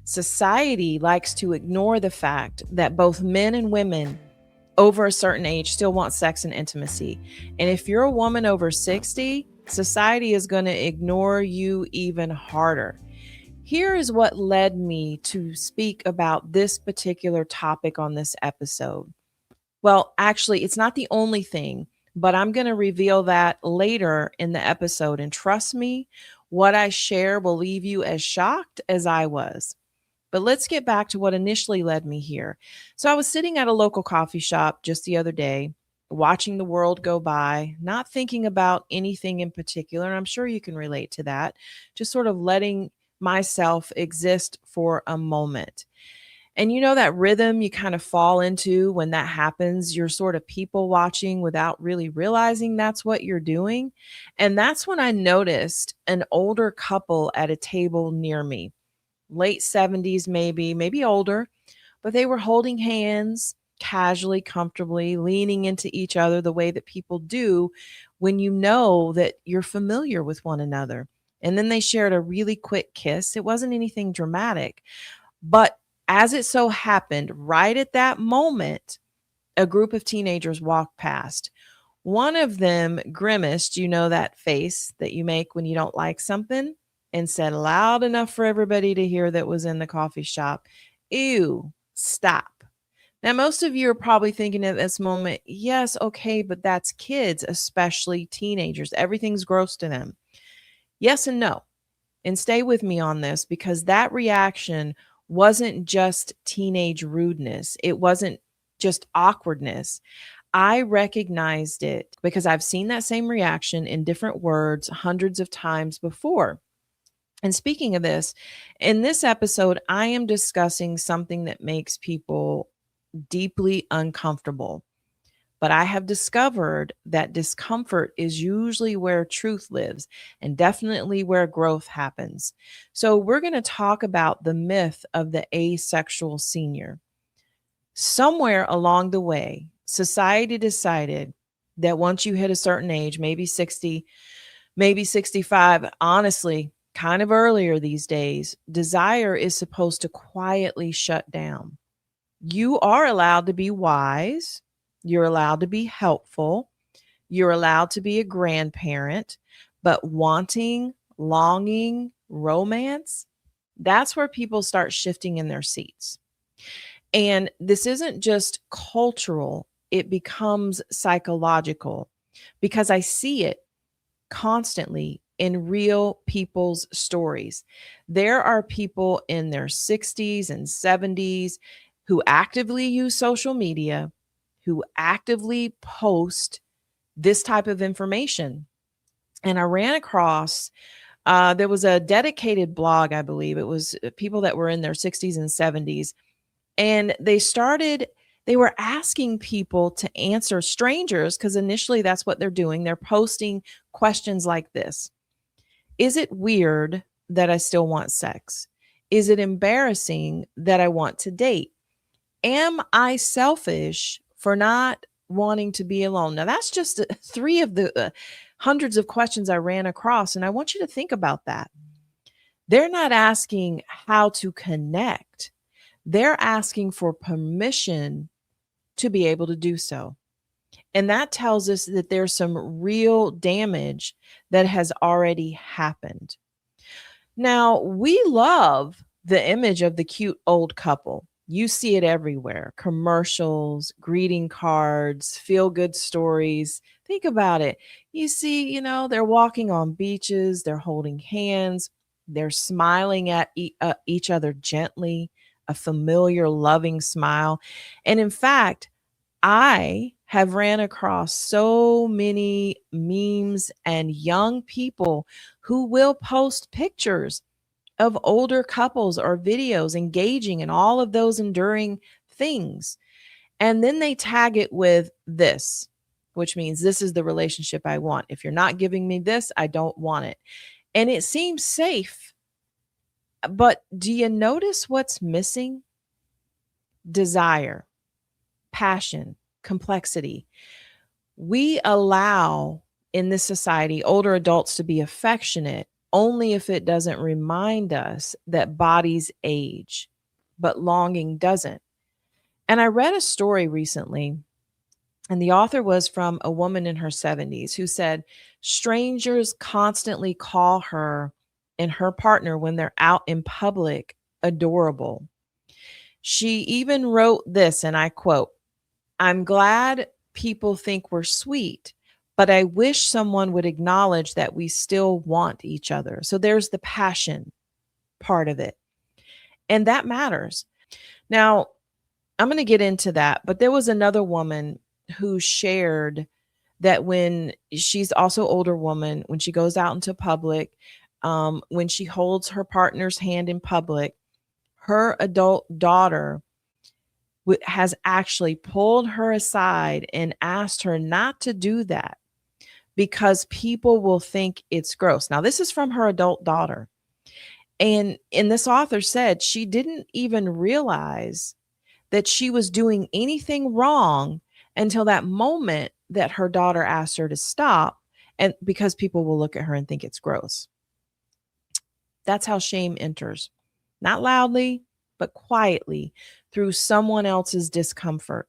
Society likes to ignore the fact that both men and women over a certain age still want sex and intimacy. And if you're a woman over 60, society is going to ignore you even harder. Here is what led me to speak about this particular topic on this episode. Well, actually, it's not the only thing, but I'm going to reveal that later in the episode. And trust me, what I share will leave you as shocked as I was. But let's get back to what initially led me here. So I was sitting at a local coffee shop just the other day, watching the world go by, not thinking about anything in particular. And I'm sure you can relate to that, just sort of letting myself exist for a moment. And you know that rhythm you kind of fall into when that happens? You're sort of people watching without really realizing that's what you're doing. And that's when I noticed an older couple at a table near me, late 70s, maybe older, but they were holding hands casually, comfortably, leaning into each other the way that people do when you know that you're familiar with one another. And then they shared a really quick kiss. It wasn't anything dramatic, but as it so happened, right at that moment, a group of teenagers walked past. One of them grimaced, you know, that face that you make when you don't like something, and said loud enough for everybody to hear that was in the coffee shop, "Ew, stop." Now, most of you are probably thinking at this moment, yes, okay, but that's kids, especially teenagers. Everything's gross to them. Yes and no. And stay with me on this because that reaction wasn't just teenage rudeness, it wasn't just awkwardness. I recognized it because I've seen that same reaction in different words hundreds of times before. And speaking of this, in this episode, I am discussing something that makes people deeply uncomfortable. But I have discovered that discomfort is usually where truth lives and definitely where growth happens. So, we're going to talk about the myth of the asexual senior. Somewhere along the way, society decided that once you hit a certain age, maybe 60, maybe 65, honestly, kind of earlier these days, desire is supposed to quietly shut down. You are allowed to be wise, you're allowed to be helpful, you're allowed to be a grandparent, but wanting, longing, romance, that's where people start shifting in their seats. And this isn't just cultural, it becomes psychological because I see it constantly in real people's stories. There are people in their 60s and 70s who actively use social media, who actively post this type of information. And I ran across, there was a dedicated blog, I believe. It was people that were in their 60s and 70s. And they were asking people to answer strangers because initially that's what they're doing. They're posting questions like this: Is it weird that I still want sex? Is it embarrassing that I want to date? Am I selfish for not wanting to be alone? Now, that's just three of the hundreds of questions I ran across. And I want you to think about that. They're not asking how to connect, they're asking for permission to be able to do so. And that tells us that there's some real damage that has already happened. Now, we love the image of the cute old couple. You see it everywhere: commercials, greeting cards, feel good stories. Think about it. You see, they're walking on beaches, they're holding hands, they're smiling at each other gently, a familiar, loving smile. And in fact, I have ran across so many memes and young people who will post pictures of older couples or videos engaging in all of those enduring things. And then they tag it with this, which means this is the relationship I want. If you're not giving me this, I don't want it. And it seems safe. But do you notice what's missing? Desire, passion, complexity. We allow in this society older adults to be affectionate only if it doesn't remind us that bodies age, but longing doesn't. And I read a story recently, and the author was from a woman in her 70s who said strangers constantly call her and her partner when they're out in public adorable. She even wrote this, and I quote, "I'm glad people think we're sweet, but I wish someone would acknowledge that we still want each other." So there's the passion part of it. And that matters. Now, I'm going to get into that, but there was another woman who shared that when she's also older woman, when she goes out into public, when she holds her partner's hand in public, her adult daughter has actually pulled her aside and asked her not to do that because people will think it's gross. Now, this is from her adult daughter. And this author said she didn't even realize that she was doing anything wrong until that moment that her daughter asked her to stop, and because people will look at her and think it's gross. That's how shame enters. Not loudly, but quietly through someone else's discomfort.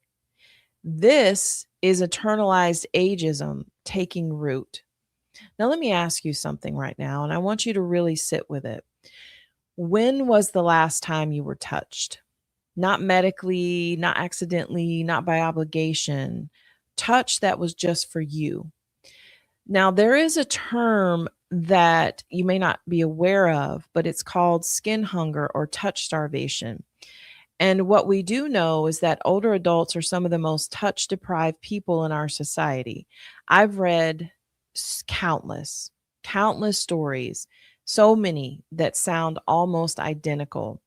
This is internalized ageism taking root. Now, let me ask you something right now, and I want you to really sit with it. When was the last time you were touched? Not medically, not accidentally, not by obligation. Touch that was just for you. Now, there is a term that you may not be aware of, but it's called skin hunger or touch starvation. And what we do know is that older adults are some of the most touch deprived people in our society. I've read countless stories, so many that sound almost identical.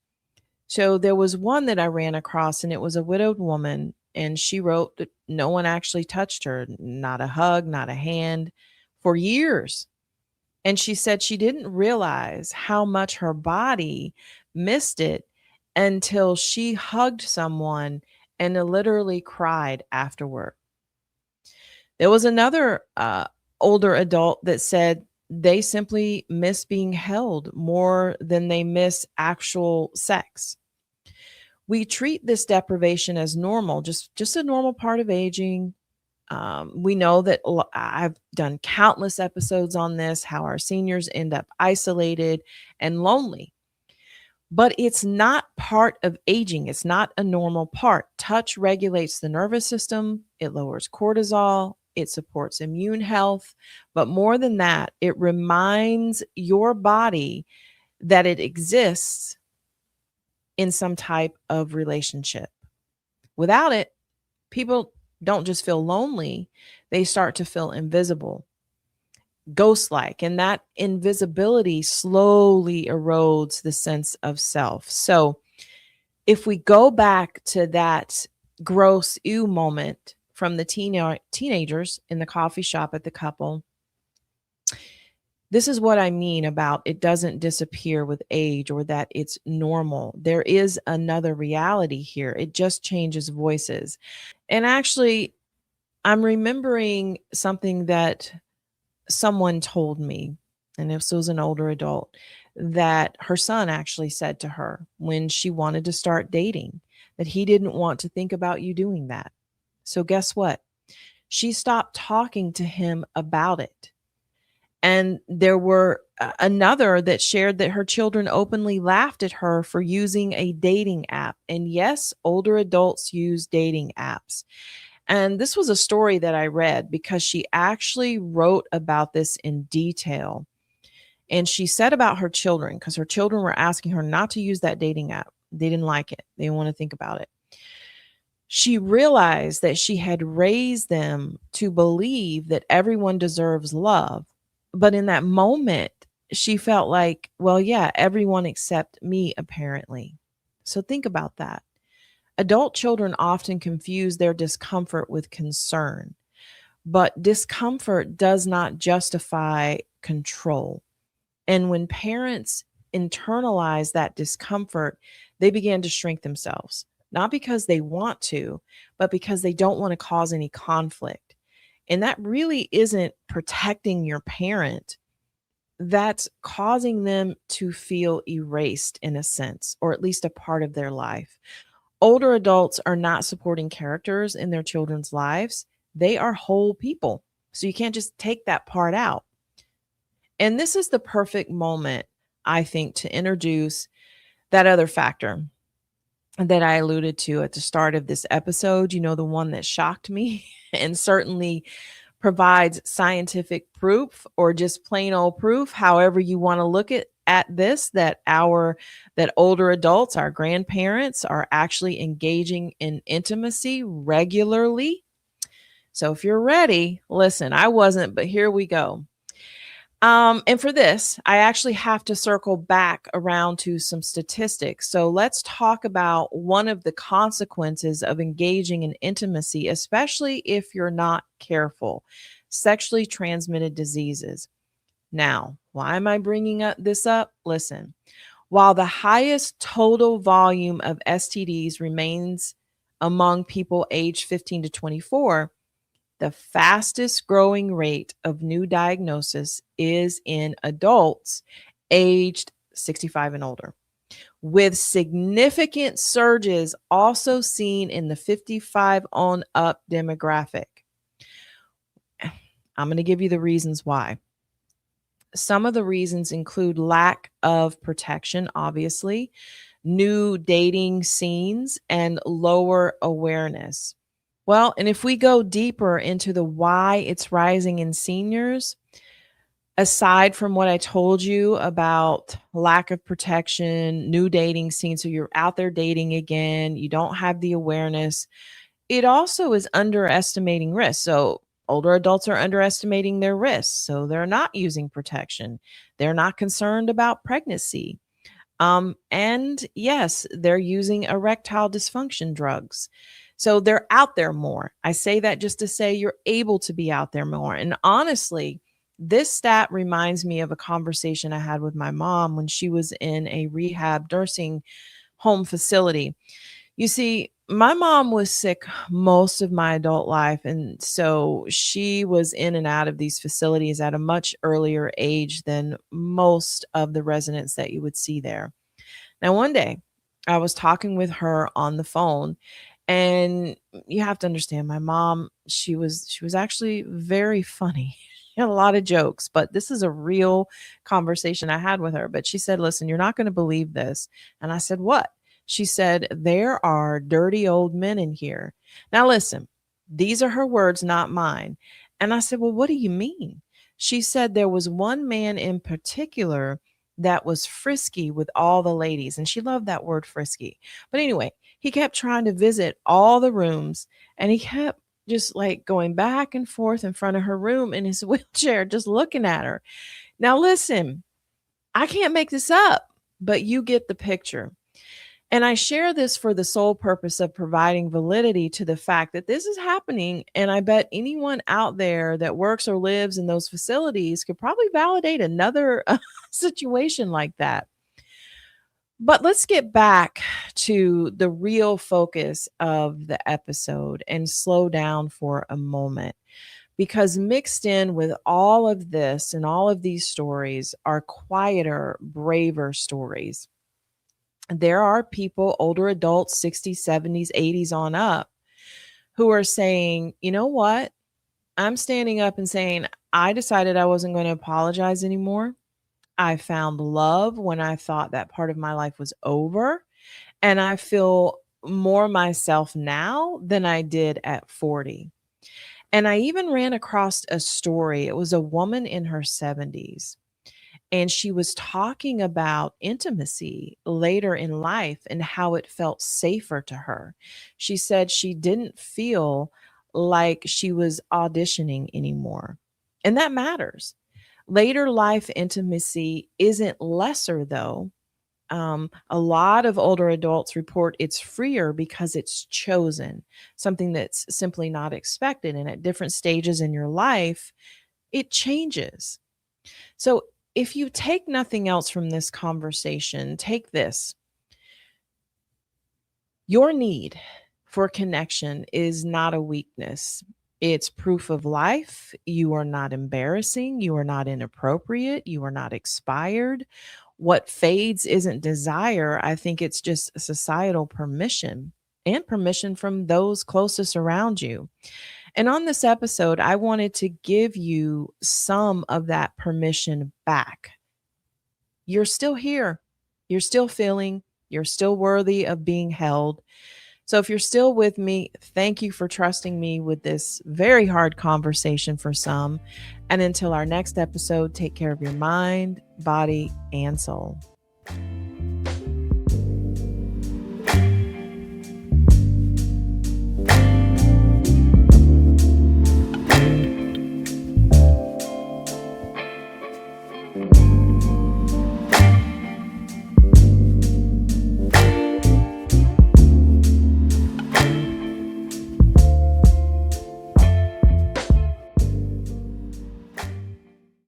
So there was one that I ran across, and it was a widowed woman, and she wrote that no one actually touched her, not a hug, not a hand, for years. And she said she didn't realize how much her body missed it until she hugged someone and literally cried afterward. There was another older adult that said they simply miss being held more than they miss actual sex. We treat this deprivation as normal, just a normal part of aging. We know that I've done countless episodes on this, how our seniors end up isolated and lonely. But it's not part of aging. It's not a normal part. Touch regulates the nervous system, it lowers cortisol, it supports immune health. But more than that, it reminds your body that it exists in some type of relationship. Without it, people don't just feel lonely, they start to feel invisible, ghost like. And that invisibility slowly erodes the sense of self. So, if we go back to that gross ew moment from the teenagers in the coffee shop at the couple, this is what I mean about it doesn't disappear with age or that it's normal. There is another reality here. It just changes voices. And actually, I'm remembering something that someone told me, and this was an older adult, that her son actually said to her when she wanted to start dating that he didn't want to think about you doing that. So, guess what? She stopped talking to him about it. And there were another that shared that her children openly laughed at her for using a dating app. And yes, older adults use dating apps. And this was a story that I read because she actually wrote about this in detail. And she said about her children, because her children were asking her not to use that dating app. They didn't like it, they didn't want to think about it. She realized that she had raised them to believe that everyone deserves love. But in that moment, she felt like, well, yeah, everyone except me, apparently. So think about that. Adult children often confuse their discomfort with concern, but discomfort does not justify control. And when parents internalize that discomfort, they begin to shrink themselves, not because they want to, but because they don't want to cause any conflict. And that really isn't protecting your parent. that's causing them to feel erased in a sense, or at least a part of their life. Older adults are not supporting characters in their children's lives, they are whole people. So you can't just take that part out. And this is the perfect moment, I think, to introduce that other factor that I alluded to at the start of this episode, the one that shocked me and certainly provides scientific proof or just plain old proof, however you want to look at this, that older adults, our grandparents, are actually engaging in intimacy regularly. So if you're ready, listen, I wasn't, but here we go. And for this, I actually have to circle back around to some statistics. So let's talk about one of the consequences of engaging in intimacy, especially if you're not careful: sexually transmitted diseases. Now, why am I bringing this up? Listen, while the highest total volume of STDs remains among people aged 15 to 24, the fastest growing rate of new diagnosis is in adults aged 65 and older, with significant surges also seen in the 55 on up demographic. I'm going to give you the reasons why. Some of the reasons include lack of protection, obviously, new dating scenes, and lower awareness. Well, and if we go deeper into the why it's rising in seniors, aside from what I told you about lack of protection, new dating scenes, so you're out there dating again, you don't have the awareness, it also is underestimating risk. So older adults are underestimating their risks. So they're not using protection. They're not concerned about pregnancy. And yes, they're using erectile dysfunction drugs. So they're out there more. I say that just to say you're able to be out there more. And honestly, this stat reminds me of a conversation I had with my mom when she was in a rehab nursing home facility. You see, my mom was sick most of my adult life. And so she was in and out of these facilities at a much earlier age than most of the residents that you would see there. Now, one day I was talking with her on the phone, and you have to understand my mom, she was actually very funny. She had a lot of jokes, but this is a real conversation I had with her. But she said, "Listen, you're not going to believe this." And I said, "What?" She said, "There are dirty old men in here." Now, listen, these are her words, not mine. And I said, "Well, what do you mean?" She said there was one man in particular that was frisky with all the ladies. And she loved that word frisky. But anyway, he kept trying to visit all the rooms, and he kept just like going back and forth in front of her room in his wheelchair, just looking at her. Now, listen, I can't make this up, but you get the picture. And I share this for the sole purpose of providing validity to the fact that this is happening. And I bet anyone out there that works or lives in those facilities could probably validate another situation like that. But let's get back to the real focus of the episode and slow down for a moment, because mixed in with all of this and all of these stories are quieter, braver stories. There are people, older adults, 60s, 70s, 80s on up, who are saying, you know what? I'm standing up and saying, I decided I wasn't going to apologize anymore. I found love when I thought that part of my life was over. And I feel more myself now than I did at 40. And I even ran across a story. It was a woman in her 70s, and she was talking about intimacy later in life and how it felt safer to her. She said she didn't feel like she was auditioning anymore. And that matters. Later life intimacy isn't lesser, though. A lot of older adults report it's freer because it's chosen, something that's simply not expected. And at different stages in your life, it changes. So, if you take nothing else from this conversation, take this: your need for connection is not a weakness. It's proof of life. You are not embarrassing. You are not inappropriate. You are not expired. What fades isn't desire. I think it's just societal permission and permission from those closest around you. And on this episode, I wanted to give you some of that permission back. You're still here. You're still feeling. You're still worthy of being held. So if you're still with me, thank you for trusting me with this very hard conversation for some. And until our next episode, take care of your mind, body, and soul.